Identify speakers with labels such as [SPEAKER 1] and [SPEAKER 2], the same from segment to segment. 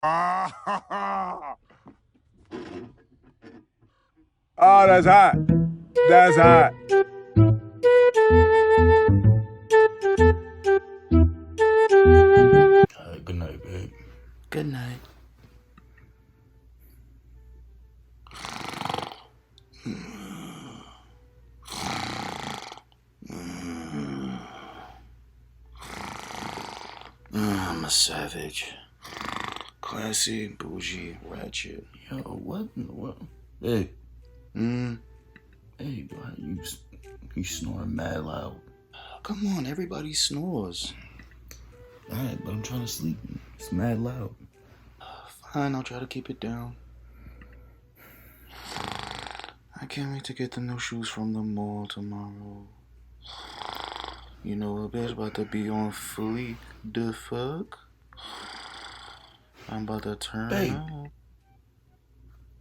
[SPEAKER 1] Oh, that's hot. That's hot.
[SPEAKER 2] Good night, babe.
[SPEAKER 3] Good night. I'm a savage. Classy, bougie, ratchet.
[SPEAKER 2] Yo, what in the world? Hey. Hey, why you snoring mad loud?
[SPEAKER 3] Come on, everybody snores.
[SPEAKER 2] Alright, but I'm trying to sleep. It's mad loud.
[SPEAKER 3] Fine, I'll try to keep it down. I can't wait to get the new shoes from the mall tomorrow. You know, a bitch about to be on fleek. The fuck? I'm about to turn up.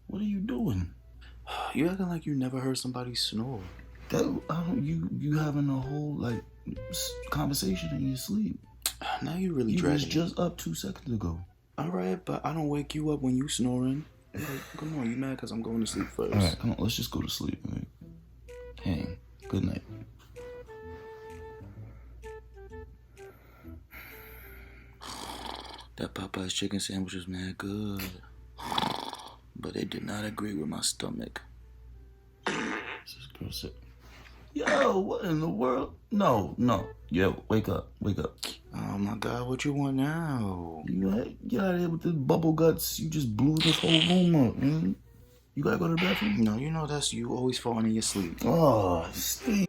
[SPEAKER 2] What are you doing?
[SPEAKER 3] You acting like you never heard somebody snore.
[SPEAKER 2] You having a whole like conversation in your sleep.
[SPEAKER 3] Now you really
[SPEAKER 2] You
[SPEAKER 3] dragging
[SPEAKER 2] was just up 2 seconds ago.
[SPEAKER 3] Alright, but I don't wake you up when you snoring. Like, come on, you mad because I'm going to sleep first.
[SPEAKER 2] Alright, come on, let's just go to sleep. Right? Hey, good night.
[SPEAKER 3] That Popeye's chicken sandwich was mad good. But it did not agree with my stomach.
[SPEAKER 2] This girl said, yo, what in the world? No. Yo, wake up.
[SPEAKER 3] Oh my God, what you want now?
[SPEAKER 2] You get out of here with the bubble guts. You just blew this whole room up, man. You gotta go to the bathroom?
[SPEAKER 3] No, you know that's you always falling in your sleep.
[SPEAKER 2] Oh, sleep.